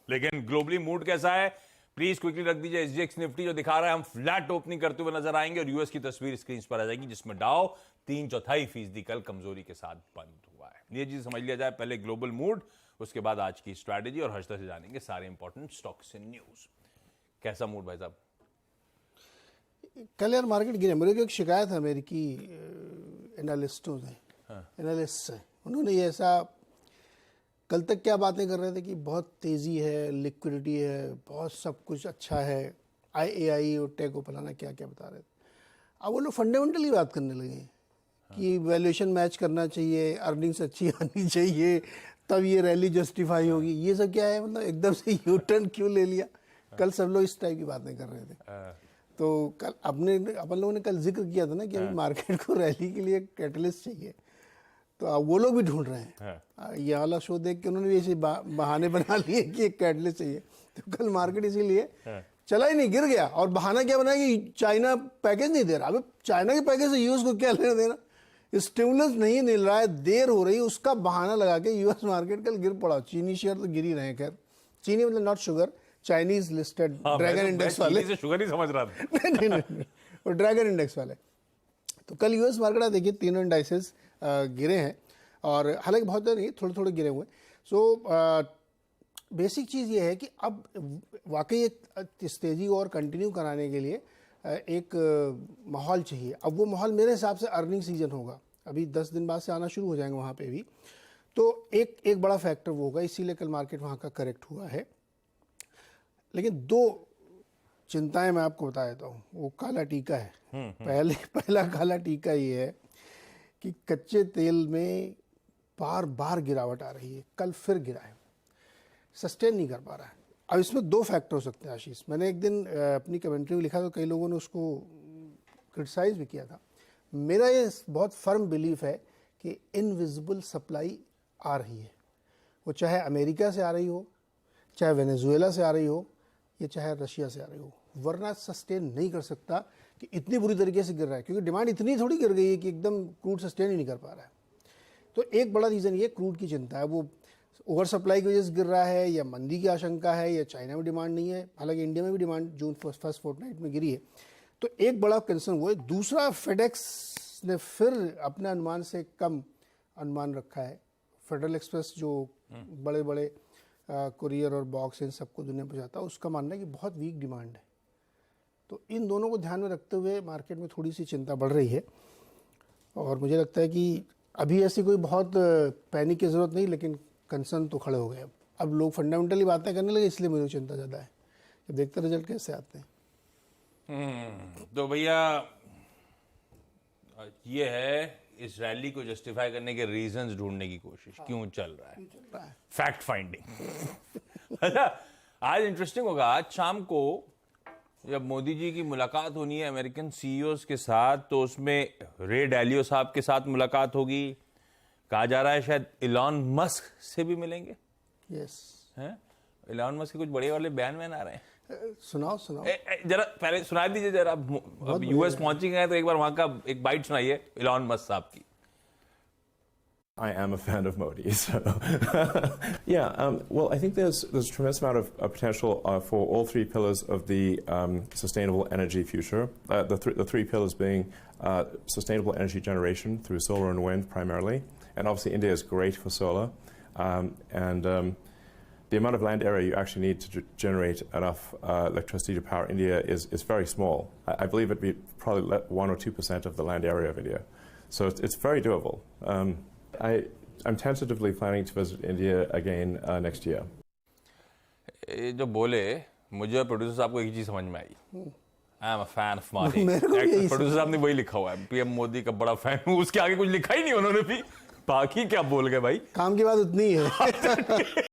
लेकिन globally mood कैसा है? प्लीज क्विकली रख दीजिए। एसजीएक्स निफ्टी जो दिखा रहा है, हम फ्लैट ओपनिंग करते हुए नजर आएंगे और यूएस की तस्वीर स्क्रीन पर आ जाएगी, जिसमें डाउ 3/4% कल कमजोरी के साथ बंद हुआ है। ये चीज समझ लिया जाए, पहले ग्लोबल मूड, उसके बाद आज की स्ट्रैटेजी और हर्षदा से जानेंगे सारे इंपॉर्टेंट स्टॉक्स एंड न्यूज। कैसा मूड भाई साहब? कल यार मार्केट गिरे। मेरे को एक शिकायत है अमेरिकी एनालिस्टों से, एनालिस्ट से। उन्होंने ये ऐसा कल तक क्या बातें कर रहे थे कि बहुत तेज़ी है, लिक्विडिटी है, बहुत सब कुछ अच्छा है, आईएआई और टेक को फलाना क्या क्या बता रहे थे। अब वो लोग फंडामेंटली बात करने लगे कि वैल्यूएशन मैच करना चाहिए, अर्निंग्स अच्छी आनी चाहिए, तब ये रैली जस्टिफाई होगी। ये सब क्या है, मतलब एकदम से यू टर्न क्यों ले लिया? कल सब लोग इस टाइप की बातें कर रहे थे। तो कल अपन लोगों ने कल जिक्र किया था ना कि अभी मार्केट को रैली के लिए कैटलिस्ट चाहिए, तो अब वो लोग भी ढूंढ रहे हैं। ये वाला शो देख के उन्होंने भी ऐसे बहाने बना लिए कि एक कैटलिस्ट चाहिए। तो कल मार्केट इसीलिए चला ही नहीं, गिर गया। और बहाना क्या बना कि चाइना पैकेज नहीं दे रहा। अबे चाइना के पैकेज से यूएस को क्या लेना देना? स्टिमुलस नहीं मिल रहा है, देर हो रही, उसका बहाना लगा के यूएस मार्केट कल गिर पड़ा। चीनी शेयर तो गिर ही रहे हैं। खैर चीनी मतलब not sugar, Chinese listed dragon index वाले। से शुगर ही समझ रहा था। नहीं, वो ड्रैगन इंडेक्स वाले। तो कल यूएस मार्केट आप देखिए, तीनों इंडाइसेस गिरे हैं, और हालांकि बहुत नहीं, थोड़े थोड़े गिरे हुए। सो बेसिक चीज़ ये है कि अब वाकई एक तेज़ी और कंटिन्यू कराने के लिए एक माहौल चाहिए। अब वो माहौल मेरे हिसाब से अर्निंग सीजन होगा, अभी 10 दिन बाद से आना शुरू हो जाएंगे वहाँ पे भी। तो एक बड़ा फैक्टर वो होगा, इसीलिए कल मार्केट वहाँ का करेक्ट हुआ है। लेकिन दो चिंताएं मैं आपको बता देता हूँ। वो काला टीका है। पहला काला टीका ये है कि कच्चे तेल में बार बार गिरावट आ रही है। कल फिर गिरा है, सस्टेन नहीं कर पा रहा है। अब इसमें दो फैक्टर हो सकते हैं आशीष। मैंने एक दिन अपनी कमेंट्री में लिखा, तो कई लोगों ने उसको क्रिटिसाइज भी किया था। मेरा ये बहुत फर्म बिलीफ है कि इनविजिबल सप्लाई आ रही है। वो चाहे अमेरिका से आ रही हो, चाहे वेनेजुएला से आ रही हो, या चाहे रशिया से आ रही हो, वरना सस्टेन नहीं कर सकता कि इतनी बुरी तरीके से गिर रहा है। क्योंकि डिमांड इतनी थोड़ी गिर गई है कि एकदम क्रूड सस्टेन ही नहीं कर पा रहा है। तो एक बड़ा रीज़न ये क्रूड की चिंता है। वो ओवर सप्लाई की वजह से गिर रहा है, या मंदी की आशंका है, या चाइना में डिमांड नहीं है। हालांकि इंडिया में भी डिमांड जून फर्स्ट फोर्टनाइट में गिरी है। तो एक बड़ा कंसर्न वो है। दूसरा, फेडेक्स ने फिर अपने अनुमान से कम अनुमान रखा है। फेडरल एक्सप्रेस जो बड़े बड़े कुरियर और बॉक्स इन सबको दुनिया पहुँचाता है, उसका मानना है कि बहुत वीक डिमांड है। तो इन दोनों को ध्यान में रखते हुए मार्केट में थोड़ी सी चिंता बढ़ रही है। और मुझे लगता है कि अभी ऐसी कोई बहुत पैनिक की ज़रूरत नहीं, लेकिन कंसर्न तो खड़े हो गए। अब लोग फंडामेंटली बातें करने लगे, इसलिए मुझे चिंता ज़्यादा है कि देखते रिजल्ट कैसे आते हैं। तो भैया ये है, इस रैली को जस्टिफाई करने के रीजंस ढूंढने की कोशिश। क्यों चल रहा है, फैक्ट फाइंडिंग। अच्छा, आज इंटरेस्टिंग होगा। आज शाम को जब मोदी जी की मुलाकात होनी है अमेरिकन सीईओज के साथ, तो उसमें रे डालियो साहब के साथ मुलाकात होगी। कहा जा रहा है शायद इलॉन मस्क से भी मिलेंगे। यस, हैं? इलॉन मस्क के कुछ बड़े वाले बयान आ रहे हैं। सुनाओ। जरा पहले सुना दीजिए जरा। अब यूएस पहुंचेंगे तो एक बार वहां का एक बाइट सुनाइए इलॉन मस्क साहब की। I am a fan of Modi, so yeah. Well, I think there's a tremendous amount of potential for all three pillars of the sustainable energy future. The three pillars being sustainable energy generation through solar and wind primarily, and obviously India is great for solar, and the amount of land area you actually need to generate enough electricity to power India is very small. I believe it'd be probably 1 or 2% of the land area of India, so it's very doable. I'm tentatively planning to visit India again next year. ये जो बोले, मुझे producer साहब को एक चीज समझ में आई। I am a fan of Modi. Producer sahab ने वही लिखा हुआ है, पीएम मोदी का बड़ा फैन हूँ। उसके आगे कुछ लिखा ही नहीं उन्होंने भी। बाकी क्या बोल गए भाई, काम की बात उतनी ही है।